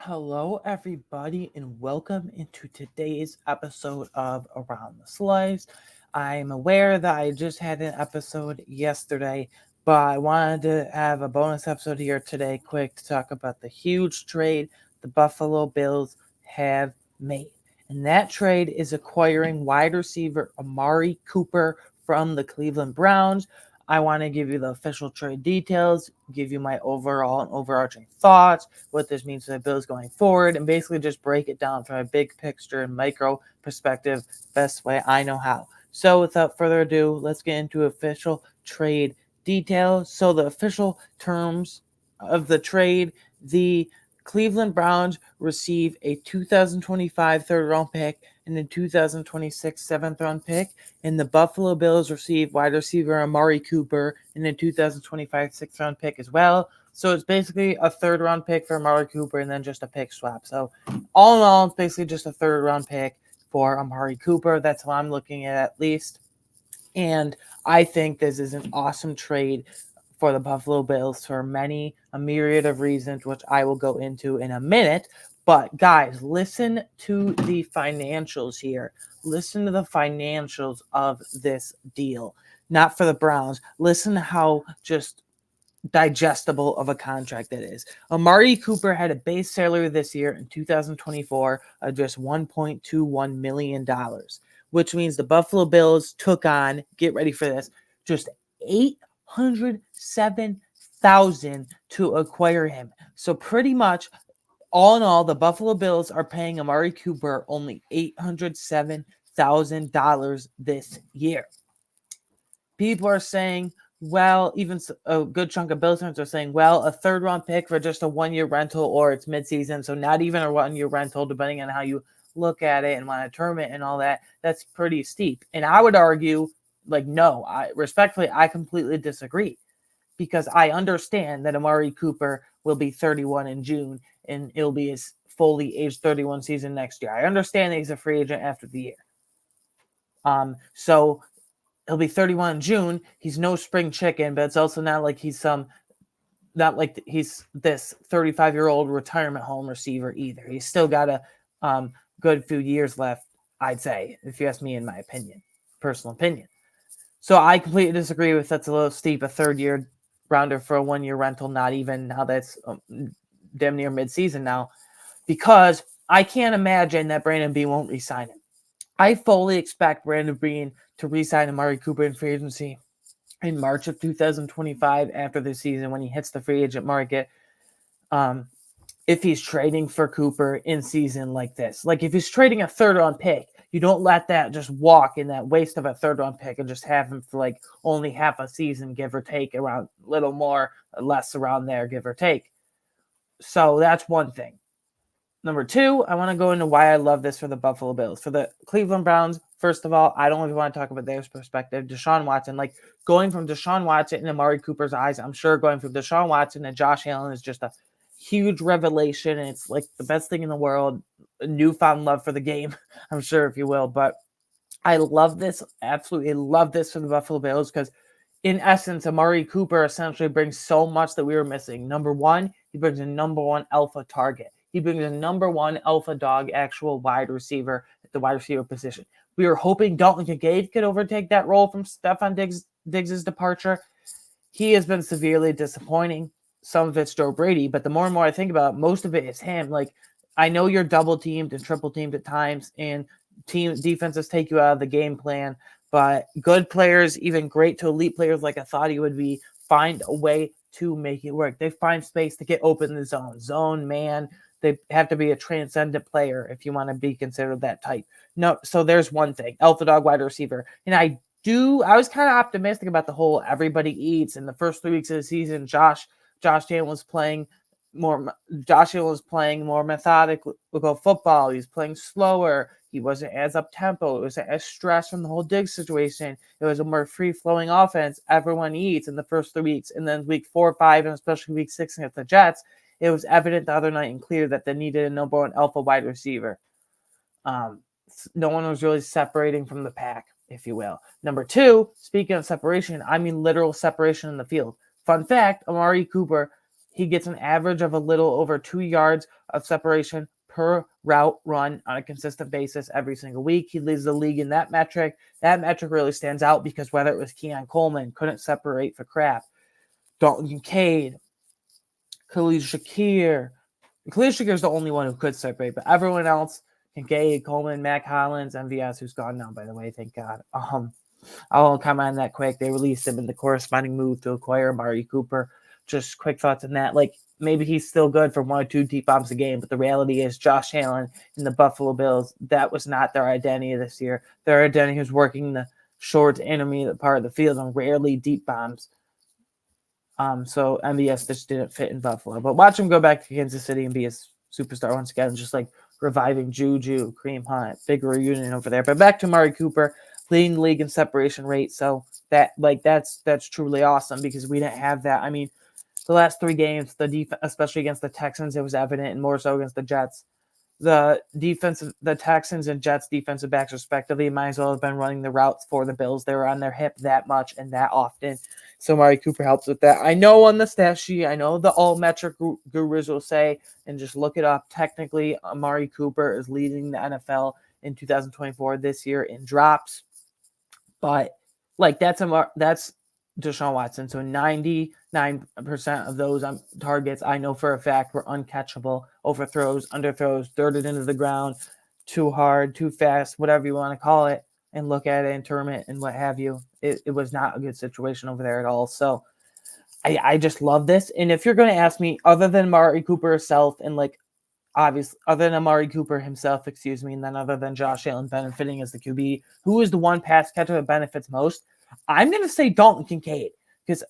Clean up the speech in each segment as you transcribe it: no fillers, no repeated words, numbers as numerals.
Hello, everybody, and welcome into today's episode of Around the Slice. I'm aware that I just had an episode yesterday, but I wanted to have a bonus episode here today, quick, to talk about the huge trade the Buffalo Bills have made. And that trade is acquiring wide receiver Amari Cooper from the Cleveland Browns. I want to give you the official trade details, give you my overall and overarching thoughts, what this means for the Bills going forward, and basically just break it down from a big picture and micro perspective, best way I know how. So without further ado, let's get into official trade details. So the official terms of the trade, the Cleveland Browns receive a 2025 third round pick and a 2026 seventh round pick, and the Buffalo Bills receive wide receiver Amari Cooper and a 2025 sixth round pick as well. So it's basically a third round pick for Amari Cooper and then just a pick swap. So all in all, it's basically just a third round pick for Amari Cooper. That's what I'm looking at least. And I think this is an awesome trade for the Buffalo Bills for a myriad of reasons, which I will go into in a minute. But guys, listen to the financials here. Listen to the financials of this deal. Not for the Browns. Listen to how just digestible of a contract that is. Amari Cooper had a base salary this year in 2024 of just $1.21 million, which means the Buffalo Bills took on, get ready for this, just 807,000 to acquire him. So pretty much all in all, the Buffalo Bills are paying Amari Cooper only $807,000 this year. People are saying, well, even a good chunk of Bills fans are saying, well, a third round pick for just a 1 year rental, or it's midseason, so not even a 1 year rental, depending on how you look at it and want to term it and all that. That's pretty steep. And I would argue, like, no, respectfully, I completely disagree because I understand that Amari Cooper will be 31 in June and it'll be his fully age 31 season next year. I understand that he's a free agent after the year. So he'll be 31 in June. He's no spring chicken, but it's also not like he's this 35-year-old retirement home receiver either. He's still got a good few years left, I'd say, if you ask me, in my opinion, personal opinion. So I completely disagree with that's a little steep, a third year rounder for a 1 year rental, not even now that's damn near midseason now, because I can't imagine that Brandon Beane won't re-sign him. I fully expect Brandon Beane to re-sign Amari Cooper in free agency in March of 2025 after the season when he hits the free agent market. If he's trading for Cooper in season like this, like if he's trading a third round pick, you don't let that just walk in that waste of a third round pick and just have him for like only half a season, give or take, around a little more or less around there, give or take. So that's one thing. Number two, I want to go into why I love this for the Buffalo Bills. For the Cleveland Browns, first of all, I don't even want to talk about their perspective. Deshaun Watson, like going from Deshaun Watson and Amari Cooper's eyes, I'm sure going from Deshaun Watson to Josh Allen is just a huge revelation. And it's like the best thing in the world, a newfound love for the game, I'm sure, if you will. But I love this, absolutely love this for the Buffalo Bills because in essence, Amari Cooper essentially brings so much that we were missing. Number one, he brings a number one alpha target. He brings a number one alpha dog, actual wide receiver at the wide receiver position. We were hoping Dalton Kincaid could overtake that role from Stephon Diggs' departure. He has been severely disappointing. Some of it's Joe Brady, but the more and more I think about it, most of it is him. Like, I know you're double teamed and triple teamed at times, and team defenses take you out of the game plan. But good players, even great to elite players like I thought he would be, find a way to make it work. They find space to get open in the zone, man. They have to be a transcendent player if you want to be considered that type. No, so there's one thing. Alpha dog wide receiver. And I was kind of optimistic about the whole everybody eats. In the first 3 weeks of the season, Josh Allen was playing more methodical football. He's playing slower. He wasn't as up tempo. It wasn't as stressed from the whole Diggs situation. It was a more free flowing offense. Everyone eats in the first 3 weeks, and then week 4, 5, and especially week 6 against the Jets, it was evident the other night and clear that they needed a number one alpha wide receiver. No one was really separating from the pack, if you will. Number two, speaking of separation, I mean literal separation in the field. Fun fact: Amari Cooper, he gets an average of a little over 2 yards of separation per route run on a consistent basis every single week. He leads the league in that metric. That metric really stands out because whether it was Keon Coleman, couldn't separate for crap, Dalton Kincaid, Khalil Shakir. Khalil Shakir is the only one who could separate, but everyone else, Kincaid, Coleman, Mac Hollins, MVS, who's gone now, by the way, thank God. I'll comment on that quick. They released him in the corresponding move to acquire Amari Cooper. Just quick thoughts on that. Like, maybe he's still good for 1 or 2 deep bombs a game, but the reality is Josh Allen and the Buffalo Bills, that was not their identity this year. Their identity was working the short to intermediate part of the field and rarely deep bombs. So MVS just didn't fit in Buffalo. But watch him go back to Kansas City and be a superstar once again, just like reviving Juju, Kareem Hunt, big reunion over there. But back to Amari Cooper, leading the league in separation rate. So that's truly awesome because we didn't have that. I mean, the last 3 games, the defense, especially against the Texans, it was evident, and more so against the Jets. The Texans and Jets defensive backs respectively might as well have been running the routes for the Bills. They were on their hip that much and that often. So Amari Cooper helps with that. I know on the stat sheet, I know the all metric gurus will say, and just look it up, technically Amari Cooper is leading the NFL in 2024 this year in drops. But like that's Deshaun Watson. So 99% of those targets, I know for a fact, were uncatchable. Overthrows, underthrows, dirted into the ground, too hard, too fast, whatever you want to call it, and look at it and term it and what have you. It was not a good situation over there at all. So I just love this. And if you're going to ask me, other than Amari Cooper himself and like obviously, other than Amari Cooper himself, and then other than Josh Allen benefiting as the QB, who is the one pass catcher that benefits most? I'm going to say Dalton Kincaid because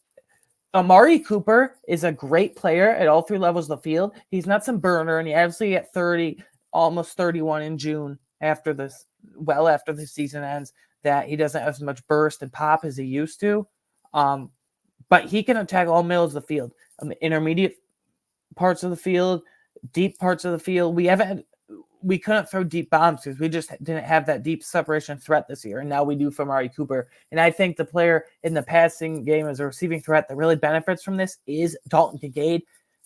Amari Cooper is a great player at all 3 levels of the field. He's not some burner, and he obviously at 30, almost 31 in June after the season ends, that he doesn't have as much burst and pop as he used to. But he can attack all middles of the field, intermediate parts of the field, deep parts of the field. We couldn't throw deep bombs because we just didn't have that deep separation threat this year. And now we do from Amari Cooper. And I think the player in the passing game as a receiving threat that really benefits from this is Dalton Kincaid.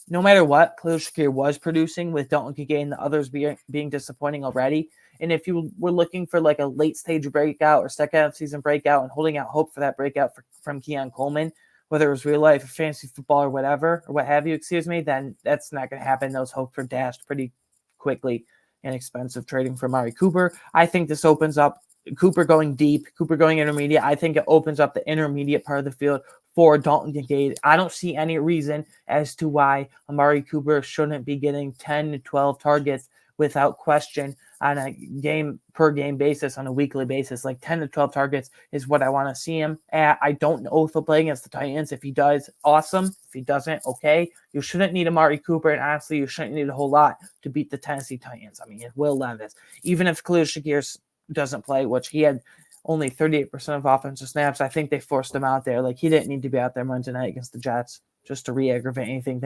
No matter what, Khalil Shakir was producing with Dalton Kincaid and the others being disappointing already. And if you were looking for like a late stage breakout or second half season breakout and holding out hope for that breakout from Keon Coleman, whether it was real life or fantasy football or whatever, or what have you, then that's not going to happen. Those hopes were dashed pretty quickly. Inexpensive trading for Amari Cooper. I think this opens up Cooper going deep, Cooper going intermediate. I think it opens up the intermediate part of the field for Dalton Kincaid. I don't see any reason as to why Amari Cooper shouldn't be getting 10 to 12 targets without question on a game per game basis, on a weekly basis. Like 10 to 12 targets is what I want to see him at. I don't know if he'll play against the Titans. If he does, awesome. If he doesn't, okay. You shouldn't need Amari Cooper, and honestly, you shouldn't need a whole lot to beat the Tennessee Titans. I mean, it Will Levis, even if Khalil Shakir doesn't play, which he had only 38% of offensive snaps, I think they forced him out there. Like, he didn't need to be out there Monday night against the Jets just to re-aggravate anything.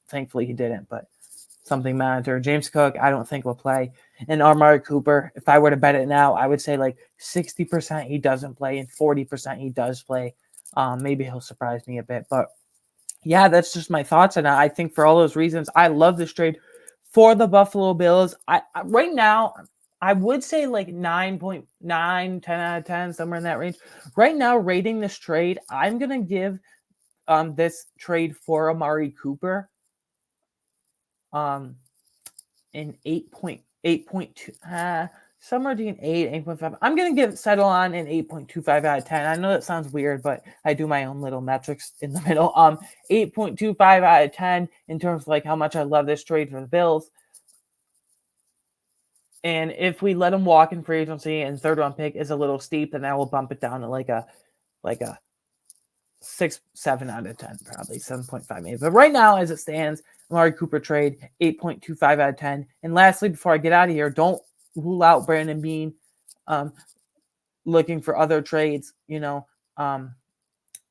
Thankfully, he didn't, but something monitor. James Cook, I don't think will play. And Amari Cooper, if I were to bet it now, I would say like 60% he doesn't play and 40% he does play. Maybe he'll surprise me a bit. But yeah, that's just my thoughts. And I think for all those reasons, I love this trade for the Buffalo Bills. I right now, I would say like 9.9, 10 out of 10, somewhere in that range. Right now, rating this trade, I'm going to give this trade for Amari Cooper an 8.2, somewhere between 8.5. I'm going to settle on an 8.25 out of 10. I know that sounds weird, but I do my own little metrics in the middle. 8.25 out of 10 in terms of like how much I love this trade for the Bills. And if we let him walk in free agency and 3rd round pick is a little steep, then I will bump it down to like a 7 out of 10, probably 7.5 maybe. But right now, as it stands, Amari Cooper trade, 8.25 out of 10. And lastly, before I get out of here, don't rule out Brandon Beane looking for other trades,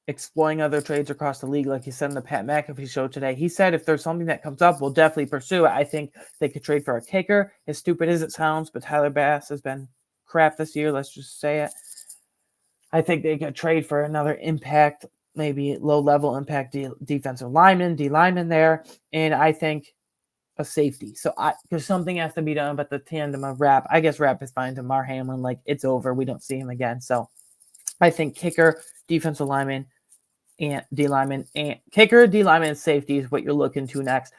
exploring other trades across the league, like he said in the Pat McAfee show today. He said if there's something that comes up, we'll definitely pursue it. I think they could trade for a kicker, as stupid as it sounds, but Tyler Bass has been crap this year, let's just say it. I think they could trade for another impact maybe low-level impact defensive lineman, D lineman there, and I think a safety. So because something has to be done about the tandem of Rapp. I guess Rapp is fine. Damar Hamlin, like it's over. We don't see him again. So I think kicker, defensive lineman, and D lineman, and kicker, D lineman, and safety is what you're looking to next.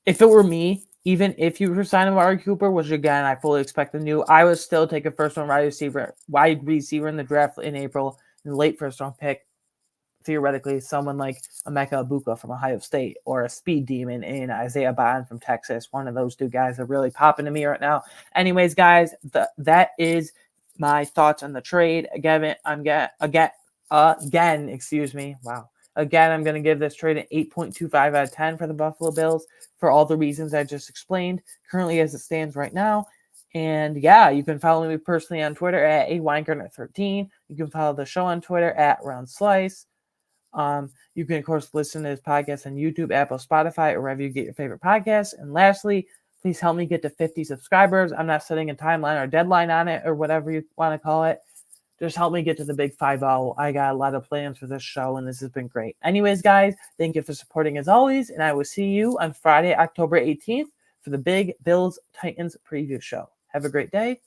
If it were me, even if you were signing Amari Cooper, which again I fully expect to do, I would still take a first-round wide receiver in the draft in April, and late first-round pick. Theoretically, someone like Emeka Egbuka from Ohio State or a speed demon in Isaiah Bond from Texas. One of those two guys are really popping to me right now. Anyways, guys, that is my thoughts on the trade. Again, excuse me. Wow. Again, I'm going to give this trade an 8.25 out of 10 for the Buffalo Bills for all the reasons I just explained, currently as it stands right now. And yeah, you can follow me personally on Twitter at aweingartner13. You can follow the show on Twitter at RoundSlice. You can, of course, listen to this podcast on YouTube, Apple, Spotify, or wherever you get your favorite podcasts. And lastly, please help me get to 50 subscribers. I'm not setting a timeline or deadline on it or whatever you want to call it. Just help me get to the big 5-0. I got a lot of plans for this show, and this has been great. Anyways, guys, thank you for supporting as always, and I will see you on Friday, October 18th for the big Bills-Titans preview show. Have a great day.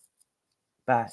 Bye.